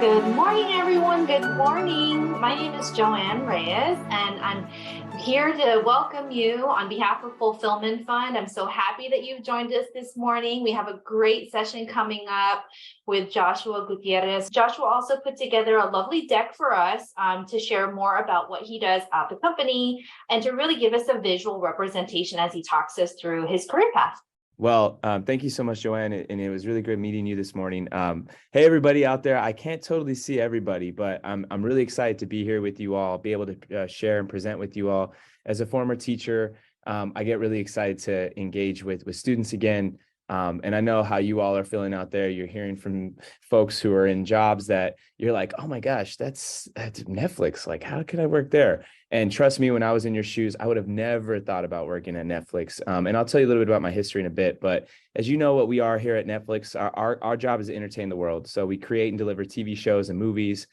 Good morning, everyone. Good morning. My name is Joanne Reyes, and I'm here to welcome you on behalf of Fulfillment Fund. I'm so happy that you've joined us this morning. We have a great session coming up with Joshua Gutierrez. Joshua also put together a lovely deck for us to share more about what he does at the company and to really give us a visual representation as he talks us through his career path. Well, thank you so much, Joanne. And it was really great meeting you this morning. Hey, everybody out there. I can't totally see everybody, but I'm really excited to be here with you all, be able to share and present with you all. As a former teacher, I get really excited to engage with students again. And I know how you all are feeling out there. You're hearing from folks who are in jobs that you're like, oh my gosh, that's Netflix. Like, how can I work there? And trust me, when I was in your shoes, I would have never thought about working at Netflix. And I'll tell you a little bit about my history in a bit. But as you know, what we are here at Netflix, our job is to entertain the world. So we create and deliver TV shows and movies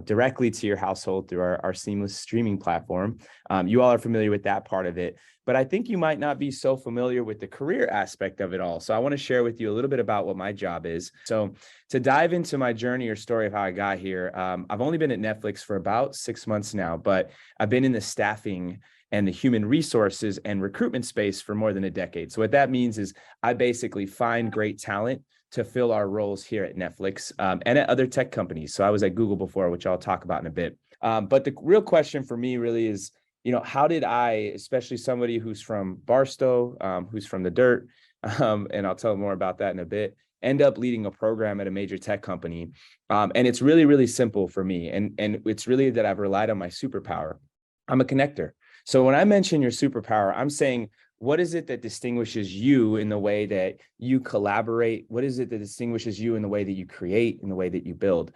directly to your household through our seamless streaming platform. You all are familiar with that part of it, but I think you might not be so familiar with the career aspect of it all. So I want to share with you a little bit about what my job is. So to dive into my journey or story of how I got here, I've only been at Netflix for about 6 months now, but I've been in the staffing and the human resources and recruitment space for more than a decade. So what that means is I basically find great talent to fill our roles here at Netflix and at other tech companies. So I was at Google before, which I'll talk about in a bit. But the real question for me really is, how did I, especially somebody who's from Barstow, who's from the dirt, and I'll tell more about that in a bit, end up leading a program at a major tech company. And it's really, really simple for me. And it's really that I've relied on my superpower. I'm a connector. So when I mention your superpower, I'm saying, what is it that distinguishes you in the way that you collaborate? What is it that distinguishes you in the way that you create, in the way that you build?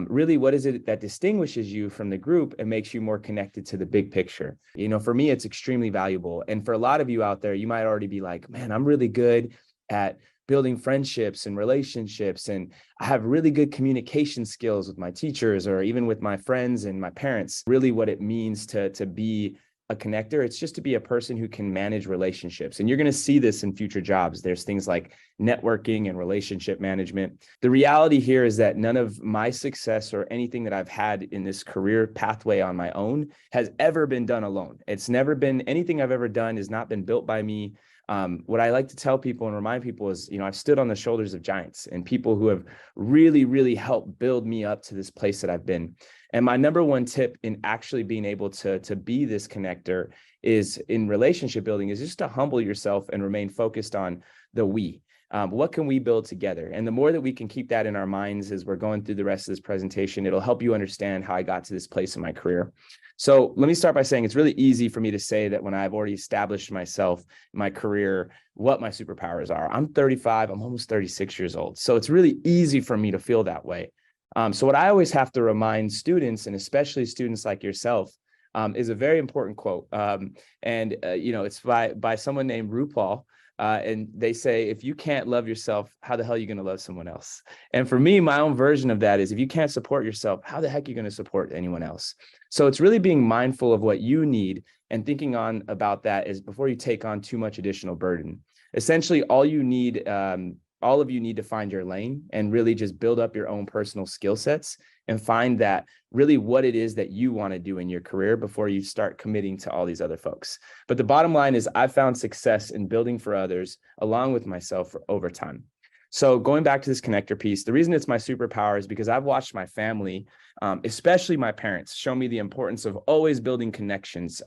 Really, what is it that distinguishes you from the group and makes you more connected to the big picture? For me, it's extremely valuable. And for a lot of you out there, you might already be like, man, I'm really good at building friendships and relationships, and I have really good communication skills with my teachers or even with my friends and my parents. Really what it means to be a connector, it's just to be a person who can manage relationships. And you're going to see this in future jobs. There's things like networking and relationship management. The reality here is that none of my success or anything that I've had in this career pathway on my own has ever been done alone. It's never been anything I've ever done has not been built by me. What I like to tell people and remind people is, I've stood on the shoulders of giants and people who have really, really helped build me up to this place that I've been. And my number one tip in actually being able to be this connector is in relationship building is just to humble yourself and remain focused on the we. What can we build together? And the more that we can keep that in our minds as we're going through the rest of this presentation, it'll help you understand how I got to this place in my career. So let me start by saying it's really easy for me to say that when I've already established myself, my career, what my superpowers are. I'm 35, I'm almost 36 years old. So it's really easy for me to feel that way. So what I always have to remind students, and especially students like yourself, is a very important quote. It's by someone named RuPaul. And they say, if you can't love yourself, how the hell are you going to love someone else? And for me, my own version of that is if you can't support yourself, how the heck are you going to support anyone else? So it's really being mindful of what you need and thinking on about that is before you take on too much additional burden. Essentially, all of you need to find your lane and really just build up your own personal skill sets and find that really what it is that you want to do in your career before you start committing to all these other folks. But the bottom line is I've found success in building for others along with myself over time. So going back to this connector piece, the reason it's my superpower is because I've watched my family, especially my parents, show me the importance of always building connections,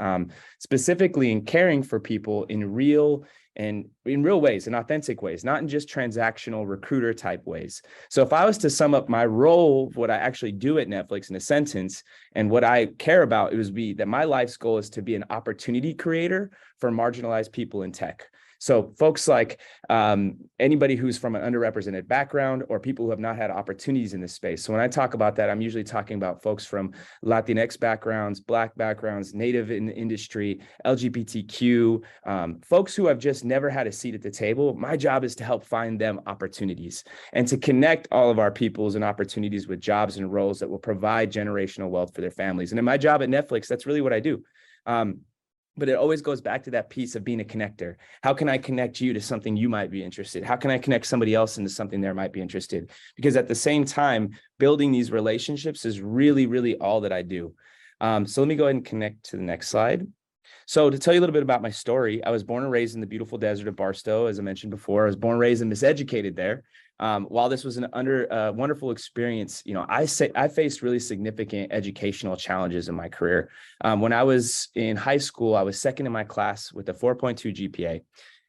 specifically in caring for people in real ways, in authentic ways, not in just transactional recruiter type ways. So if I was to sum up my role, what I actually do at Netflix in a sentence, and what I care about, it would be that my life's goal is to be an opportunity creator for marginalized people in tech. So folks like anybody who's from an underrepresented background or people who have not had opportunities in this space. So when I talk about that, I'm usually talking about folks from Latinx backgrounds, Black backgrounds, Native in the industry, LGBTQ, folks who have just never had a seat at the table. My job is to help find them opportunities and to connect all of our peoples and opportunities with jobs and roles that will provide generational wealth for their families. And in my job at Netflix, that's really what I do. But it always goes back to that piece of being a connector. How can I connect you to something you might be interested? How can I connect somebody else into something they might be interested? Because at the same time, building these relationships is really, really all that I do. So let me go ahead and connect to the next slide. So to tell you a little bit about my story, I was born and raised in the beautiful desert of Barstow, as I mentioned before. I was born, raised, and miseducated there. While this was an wonderful experience, I faced really significant educational challenges in my career. When I was in high school, I was second in my class with a 4.2 GPA.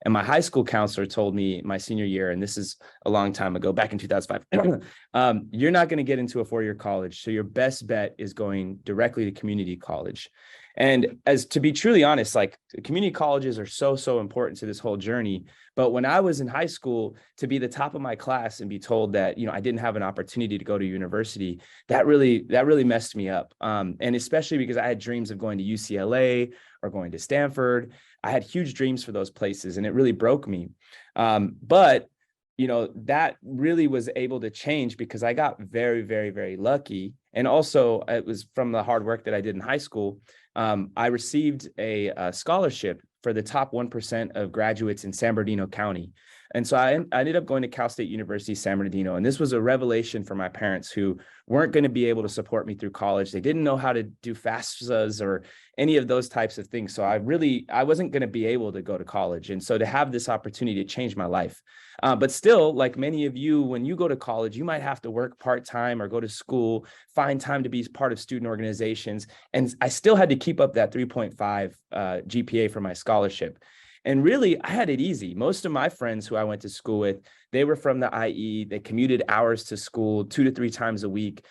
And my high school counselor told me my senior year, and this is a long time ago, back in 2005, you're not going to get into a four-year college. So your best bet is going directly to community college. And as to be truly honest, like community colleges are so important to this whole journey. But when I was in high school, to be the top of my class and be told that, I didn't have an opportunity to go to university, that really messed me up. And especially because I had dreams of going to UCLA or going to Stanford. I had huge dreams for those places, and it really broke me. But that really was able to change because I got very, very, very lucky. And also it was from the hard work that I did in high school. I received a scholarship for the top 1% of graduates in San Bernardino County. And so I ended up going to Cal State University, San Bernardino. And this was a revelation for my parents who weren't going to be able to support me through college. They didn't know how to do FAFSAs or any of those types of things. So I wasn't going to be able to go to college. And so to have this opportunity to change my life. But still, like many of you, when you go to college, you might have to work part-time or go to school, find time to be part of student organizations. And I still had to keep up that 3.5 GPA for my scholarship. And really, I had it easy. Most of my friends who I went to school with, they were from the IE. They commuted hours to school 2 to 3 times a week.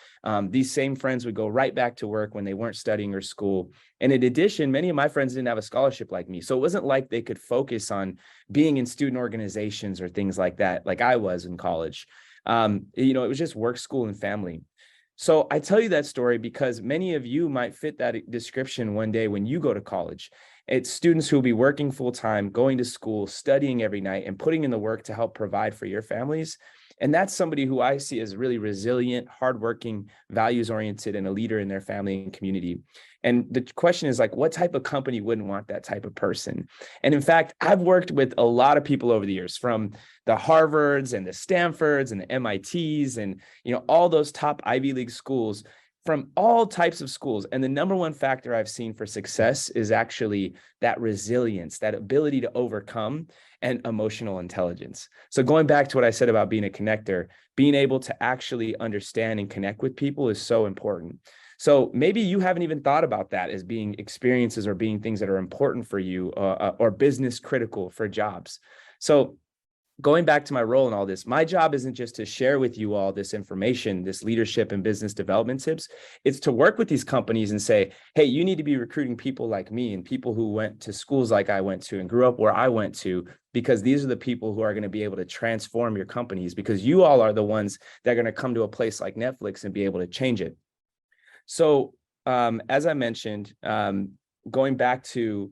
These same friends would go right back to work when they weren't studying or school. And in addition, many of my friends didn't have a scholarship like me. So it wasn't like they could focus on being in student organizations or things like that, like I was in college. It was just work, school, and family. So I tell you that story because many of you might fit that description one day when you go to college. It's students who will be working full time, going to school, studying every night, and putting in the work to help provide for your families. And that's somebody who I see as really resilient, hardworking, values-oriented, and a leader in their family and community. And the question is like, what type of company wouldn't want that type of person? And in fact, I've worked with a lot of people over the years, from the Harvards and the Stanfords and the MITs and all those top Ivy League schools, from all types of schools. And the number one factor I've seen for success is actually that resilience, that ability to overcome, and emotional intelligence. So going back to what I said about being a connector, being able to actually understand and connect with people is so important. So maybe you haven't even thought about that as being experiences or being things that are important for you or business critical for jobs. So going back to my role in all this, my job isn't just to share with you all this information, this leadership and business development tips. It's to work with these companies and say, hey, you need to be recruiting people like me and people who went to schools like I went to and grew up where I went to, because these are the people who are going to be able to transform your companies, because you all are the ones that are going to come to a place like Netflix and be able to change it. So as I mentioned, going back to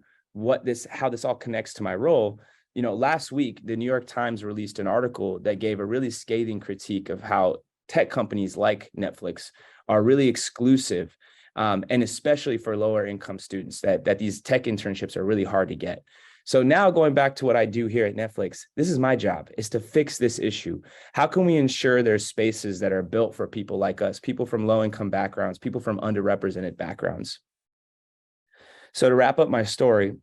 how this all connects to my role, last week, the New York Times released an article that gave a really scathing critique of how tech companies like Netflix are really exclusive, and especially for lower income students, that these tech internships are really hard to get. So now going back to what I do here at Netflix, this is my job, is to fix this issue. How can we ensure there's spaces that are built for people like us, people from low income backgrounds, people from underrepresented backgrounds? So to wrap up my story,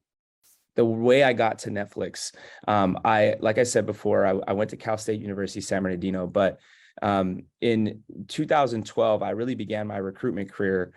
the way I got to Netflix, like I said before, I went to Cal State University, San Bernardino, but in 2012, I really began my recruitment career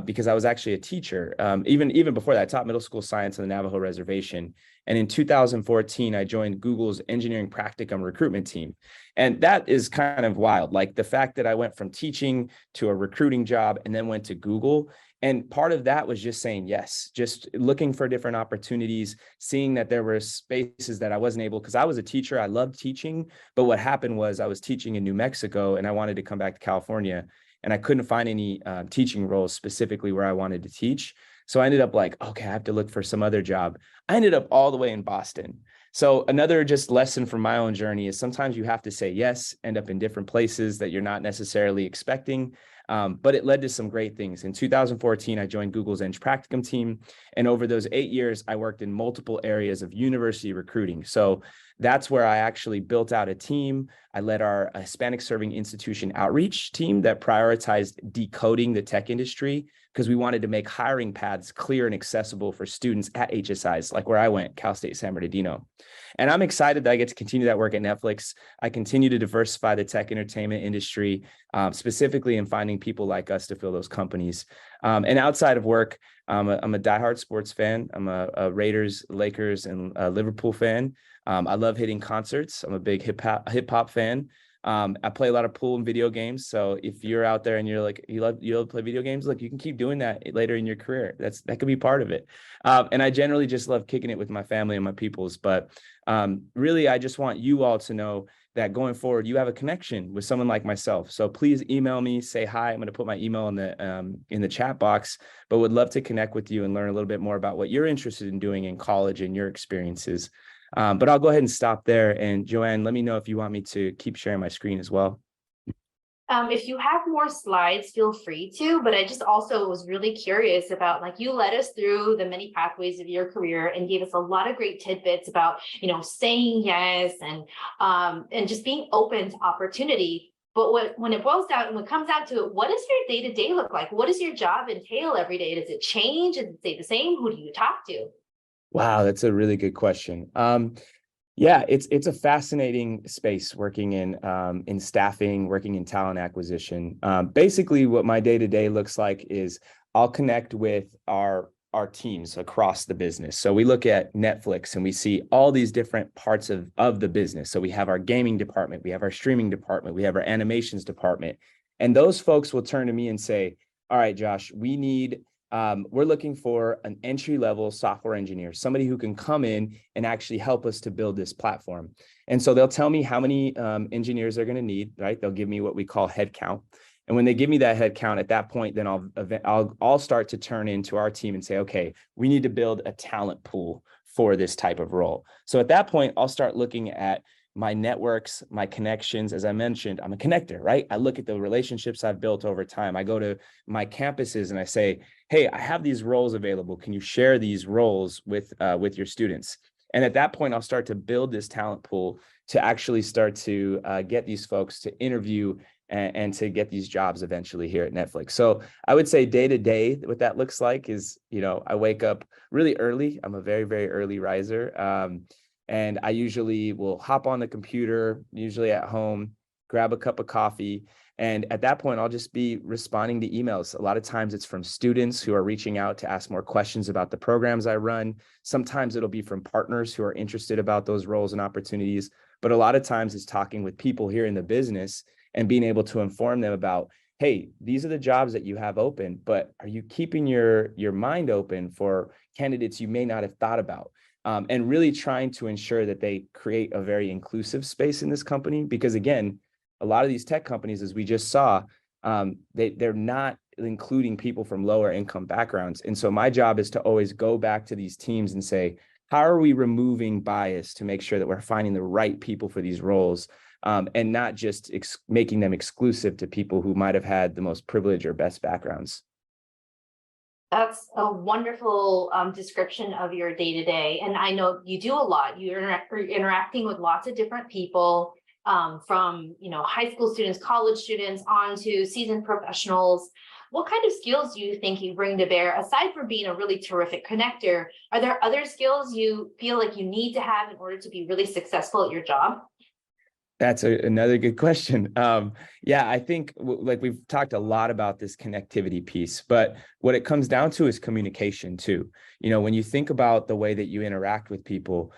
because I was actually a teacher. Even before that, I taught middle school science on the Navajo Reservation. And in 2014, I joined Google's engineering practicum recruitment team. And that is kind of wild. Like the fact that I went from teaching to a recruiting job and then went to Google. And part of that was just saying yes, just looking for different opportunities, seeing that there were spaces that I wasn't able, because I was a teacher, I loved teaching. But what happened was I was teaching in New Mexico and I wanted to come back to California, and I couldn't find any teaching roles specifically where I wanted to teach. So I ended up like, okay, I have to look for some other job. I ended up all the way in Boston. So another just lesson from my own journey is sometimes you have to say yes, end up in different places that you're not necessarily expecting. But it led to some great things. In 2014, I joined Google's Eng Practicum team. And over those 8 years, I worked in multiple areas of university recruiting. So that's where I actually built out a team. I led our Hispanic Serving Institution outreach team that prioritized decoding the tech industry because we wanted to make hiring paths clear and accessible for students at HSIs, like where I went, Cal State San Bernardino. And I'm excited that I get to continue that work at Netflix. I continue to diversify the tech entertainment industry, specifically in finding people like us to fill those companies. And outside of work, I'm a diehard sports fan. I'm a Raiders, Lakers, and Liverpool fan. I love hitting concerts. I'm a big hip hop fan. I play a lot of pool and video games. So if you're out there and you're like, you love to play video games, look, you can keep doing that later in your career. That could be part of it. And I generally just love kicking it with my family and my peoples. But really, I just want you all to know that going forward, you have a connection with someone like myself. So please email me, say hi. I'm going to put my email in the chat box, but would love to connect with you and learn a little bit more about what you're interested in doing in college and your experiences. But I'll go ahead and stop there. And Joanne, let me know if you want me to keep sharing my screen as well. If you have more slides, feel free to, but I just also was really curious about, like, you led us through the many pathways of your career and gave us a lot of great tidbits about, saying yes and just being open to opportunity. But when it boils down, when it comes down to it, what does your day-to-day look like? What does your job entail every day? Does it change? Does it stay the same? Who do you talk to? Wow, that's a really good question. Yeah, it's a fascinating space working in staffing, working in talent acquisition. Basically, what my day-to-day looks like is I'll connect with our teams across the business. So we look at Netflix and we see all these different parts of the business. So we have our gaming department, we have our streaming department, we have our animations department, and those folks will turn to me and say, "All right, Josh, we're looking for an entry-level software engineer, somebody who can come in and actually help us to build this platform." And so they'll tell me how many engineers they're going to need, right? They'll give me what we call head count. And when they give me that head count, at that point, then I'll start to turn into our team and say, okay, we need to build a talent pool for this type of role. So at that point, I'll start looking at my networks, my connections. As I mentioned, I'm a connector, right? I look at the relationships I've built over time. I go to my campuses and I say, hey, I have these roles available. Can you share these roles with your students? And at that point, I'll start to build this talent pool to actually start to get these folks to interview and to get these jobs eventually here at Netflix. So I would say day to day, what that looks like is, I wake up really early. I'm a very, very early riser. And I usually will hop on the computer, usually at home, grab a cup of coffee. And at that point, I'll just be responding to emails. A lot of times it's from students who are reaching out to ask more questions about the programs I run. Sometimes it'll be from partners who are interested about those roles and opportunities. But a lot of times it's talking with people here in the business and being able to inform them about, hey, these are the jobs that you have open, but are you keeping your mind open for candidates you may not have thought about? And really trying to ensure that they create a very inclusive space in this company. Because again, a lot of these tech companies, as we just saw, they're not including people from lower income backgrounds. And so my job is to always go back to these teams and say, how are we removing bias to make sure that we're finding the right people for these roles, and not just making them exclusive to people who might have had the most privilege or best backgrounds. That's a wonderful description of your day-to-day. And I know you do a lot. You're interacting with lots of different people, from high school students, college students, on to seasoned professionals. What kind of skills do you think you bring to bear, aside from being a really terrific connector? Are there other skills you feel like you need to have in order to be really successful at your job? That's another good question. Yeah, I think like we've talked a lot about this connectivity piece, but what it comes down to is communication too. When you think about the way that you interact with people,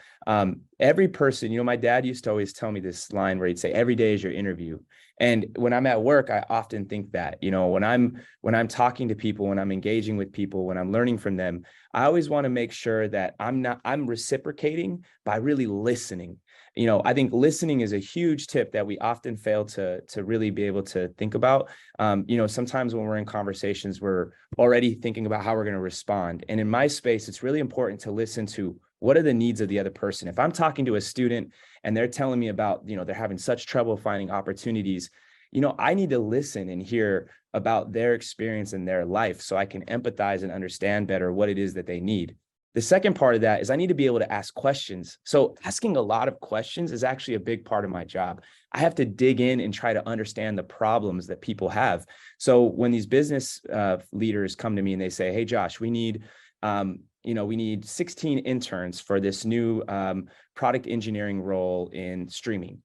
every person, my dad used to always tell me this line where he'd say, every day is your interview. And when I'm at work, I often think that, when I'm talking to people, when I'm engaging with people, when I'm learning from them, I always want to make sure that I'm reciprocating by really listening. I think listening is a huge tip that we often fail to really be able to think about. Sometimes when we're in conversations, we're already thinking about how we're going to respond. And in my space, it's really important to listen to what are the needs of the other person. If I'm talking to a student and they're telling me about, they're having such trouble finding opportunities, I need to listen and hear about their experience in their life so I can empathize and understand better what it is that they need. The second part of that is I need to be able to ask questions. So asking a lot of questions is actually a big part of my job. I have to dig in and try to understand the problems that people have. So when these business leaders come to me and they say, hey, Josh, we need 16 interns for this new product engineering role in streaming.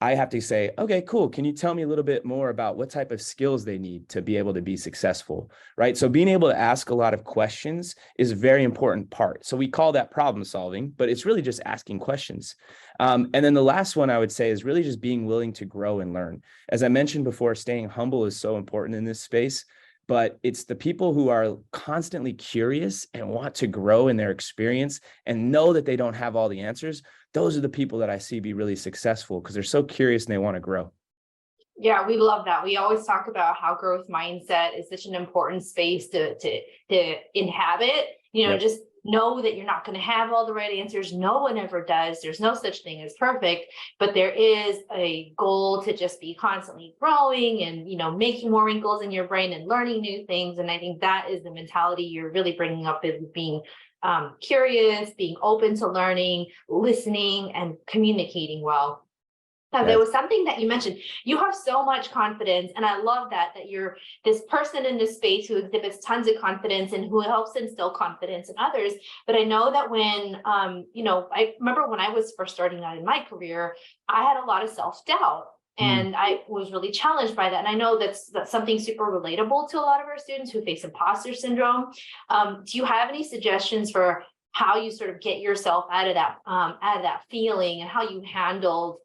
I have to say, okay, cool. Can you tell me a little bit more about what type of skills they need to be able to be successful, right? So being able to ask a lot of questions is a very important part. So we call that problem solving, but it's really just asking questions. And then the last one I would say is really just being willing to grow and learn. As I mentioned before, staying humble is so important in this space, but it's the people who are constantly curious and want to grow in their experience and know that they don't have all the answers. Those are the people that I see be really successful because they're so curious and they want to grow. Yeah, we love that. We always talk about how growth mindset is such an important space to inhabit. Yep. Just know that you're not going to have all the right answers. No one ever does. There's no such thing as perfect, but there is a goal to just be constantly growing and, making more wrinkles in your brain and learning new things. And I think that is the mentality you're really bringing up, is being curious, being open to learning, listening, and communicating well. There was something that you mentioned. You have so much confidence, and I love that you're this person in this space who exhibits tons of confidence and who helps instill confidence in others. But I know that when, I remember when I was first starting out in my career, I had a lot of self-doubt. And I was really challenged by that. And I know that's something super relatable to a lot of our students who face imposter syndrome. Do you have any suggestions for how you sort of get yourself out of that feeling, and how you handled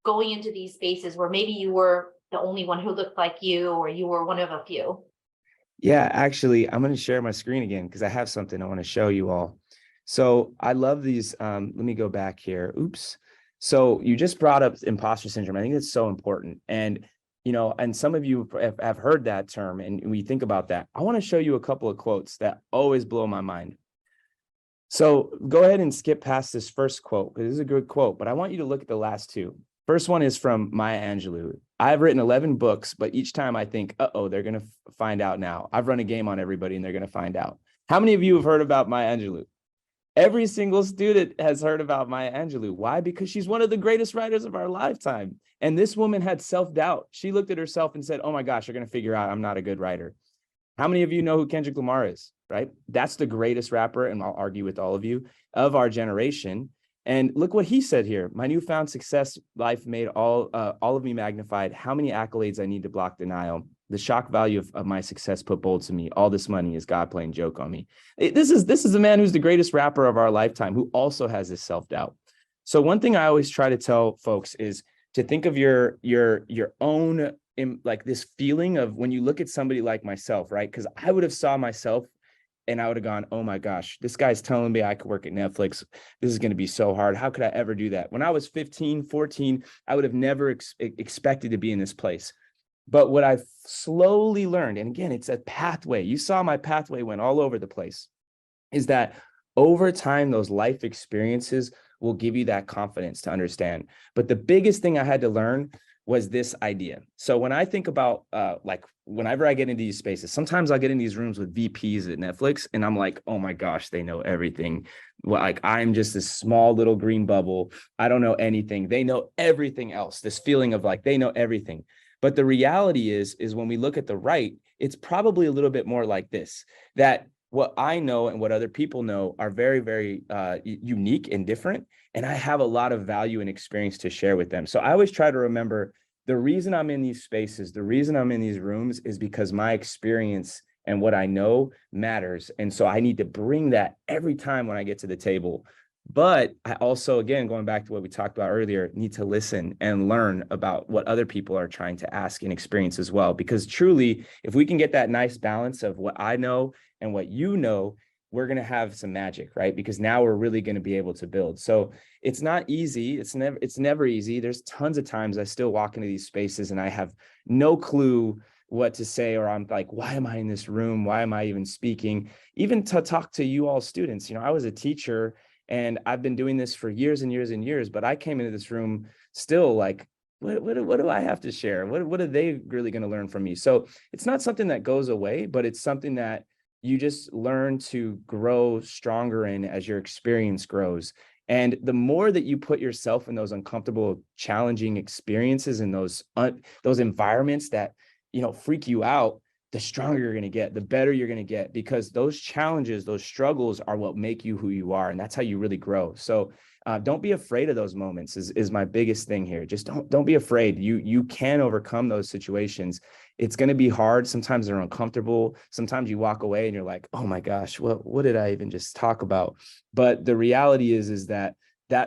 going into these spaces where maybe you were the only one who looked like you, or you were one of a few? Yeah, actually, I'm going to share my screen again because I have something I want to show you all. So I love these. Let me go back here. Oops. So you just brought up imposter syndrome. I think it's so important. And, and some of you have heard that term, and we think about that. I want to show you a couple of quotes that always blow my mind. So go ahead and skip past this first quote because this is a good quote, but I want you to look at the last two. First one is from Maya Angelou. I've written 11 books, but each time I think, they're going to find out now. I've run a game on everybody and they're going to find out. How many of you have heard about Maya Angelou? Every single student has heard about Maya Angelou. Why? Because she's one of the greatest writers of our lifetime. And this woman had self-doubt. She looked at herself and said, oh my gosh, you're going to figure out I'm not a good writer. How many of you know who Kendrick Lamar is, right? That's the greatest rapper, and I'll argue with all of you, of our generation. And look what he said here. My newfound success life made all of me magnified. How many accolades I need to block denial. The shock value of my success put bold to me. All this money is God playing joke on me. This is a man who's the greatest rapper of our lifetime, who also has this self-doubt. So one thing I always try to tell folks is to think of your own, like this feeling of when you look at somebody like myself, right? Because I would have saw myself and I would have gone, oh my gosh, this guy's telling me I could work at Netflix. This is going to be so hard. How could I ever do that? When I was 15, 14, I would have never expected to be in this place. But what I've slowly learned, and again, it's a pathway. You saw my pathway went all over the place, is that over time, those life experiences will give you that confidence to understand. But the biggest thing I had to learn was this idea. So when I think about like whenever I get into these spaces, sometimes I'll get in these rooms with VPs at Netflix and I'm like, oh my gosh, they know everything. Well, like I'm just this small little green bubble. I don't know anything. They know everything else. This feeling of like they know everything. But the reality is when we look at the right, it's probably a little bit more like this, that what I know and what other people know are very, very unique and different. And I have a lot of value and experience to share with them. So I always try to remember the reason I'm in these spaces, the reason I'm in these rooms is because my experience and what I know matters. And so I need to bring that every time when I get to the table. But I also, again, going back to what we talked about earlier, need to listen and learn about what other people are trying to ask and experience as well. Because truly, if we can get that nice balance of what I know and what you know, we're going to have some magic, right? Because now we're really going to be able to build. So it's not easy. It's never easy. There's tons of times I still walk into these spaces and I have no clue what to say, or I'm like, why am I in this room? Why am I even speaking? Even to talk to you all students, I was a teacher and I've been doing this for years and years and years, but I came into this room still like what do I have to share? What are they really going to learn from me? So it's not something that goes away, but it's something that you just learn to grow stronger in as your experience grows. And the more that you put yourself in those uncomfortable, challenging experiences and those environments that, freak you out, the stronger you're going to get, the better you're going to get, because those challenges, those struggles are what make you who you are. And that's how you really grow. So don't be afraid of those moments is my biggest thing here. Just don't be afraid. You can overcome those situations. It's going to be hard. Sometimes they're uncomfortable. Sometimes you walk away and you're like, oh my gosh, what did I even just talk about? But the reality is that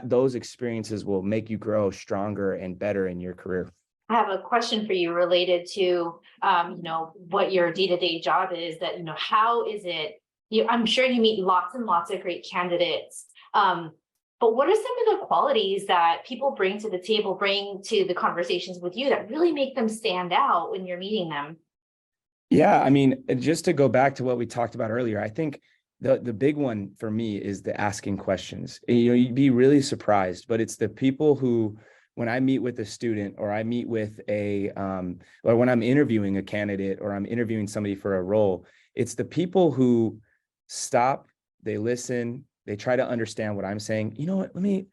those experiences will make you grow stronger and better in your career. I have a question for you related to, what your day-to-day job is. That, how is it? I'm sure you meet lots and lots of great candidates. But what are some of the qualities that people bring to the table, bring to the conversations with you that really make them stand out when you're meeting them? Yeah, I mean, just to go back to what we talked about earlier, I think the big one for me is the asking questions. You'd be really surprised, but it's the people who, when I meet with a student or I meet with or when I'm interviewing a candidate or I'm interviewing somebody for a role, it's the people who stop, they listen, they try to understand what I'm saying. You know what? Let me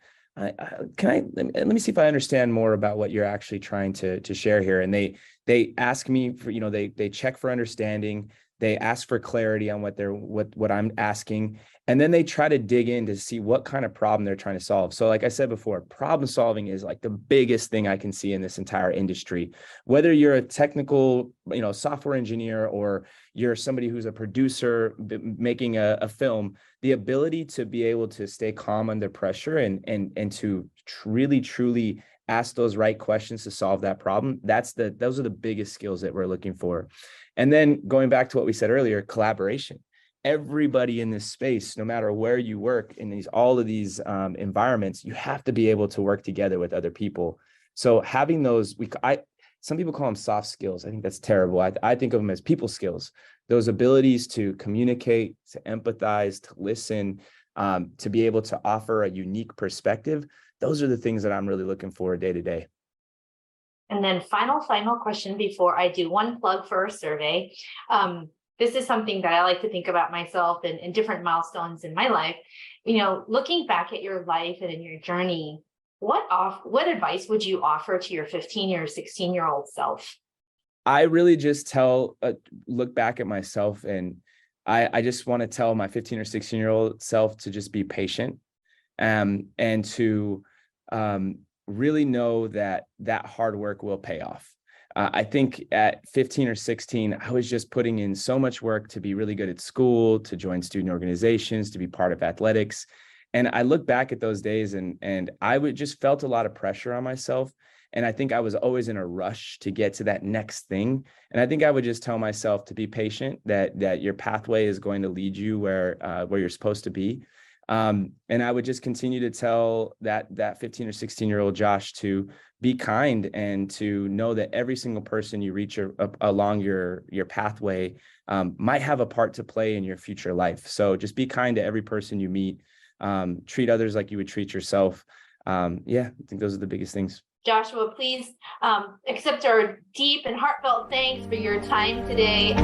see if I understand more about what you're actually trying to share here. And they ask me for, they check for understanding. They ask for clarity on what I'm asking. And then they try to dig in to see what kind of problem they're trying to solve. So like I said before, problem solving is like the biggest thing I can see in this entire industry. Whether you're a technical, software engineer, or you're somebody who's a producer making a film, the ability to be able to stay calm under pressure and to really, truly ask those right questions to solve that problem. Those are the biggest skills that we're looking for. And then going back to what we said earlier, collaboration. Everybody in this space, no matter where you work in all of these environments, you have to be able to work together with other people. So having those, some people call them soft skills. I think that's terrible. I think of them as people skills. Those abilities to communicate, to empathize, to listen, to be able to offer a unique perspective. Those are the things that I'm really looking for day to day. And then final question before I do one plug for a survey. This is something that I like to think about myself and different milestones in my life. Looking back at your life and in your journey, what advice would you offer to your 15 or 16-year-old self? I really just look back at myself, and I just want to tell my 15 or 16-year-old self to just be patient, and to really know that hard work will pay off. I think at 15 or 16, I was just putting in so much work to be really good at school, to join student organizations, to be part of athletics. And I look back at those days and I just felt a lot of pressure on myself. And I think I was always in a rush to get to that next thing. And I think I would just tell myself to be patient, that your pathway is going to lead you where you're supposed to be. And I would just continue to tell that 15 or 16-year-old Josh to be kind and to know that every single person you reach along your pathway might have a part to play in your future life. So just be kind to every person you meet. Treat others like you would treat yourself. I think those are the biggest things. Joshua, please accept our deep and heartfelt thanks for your time today.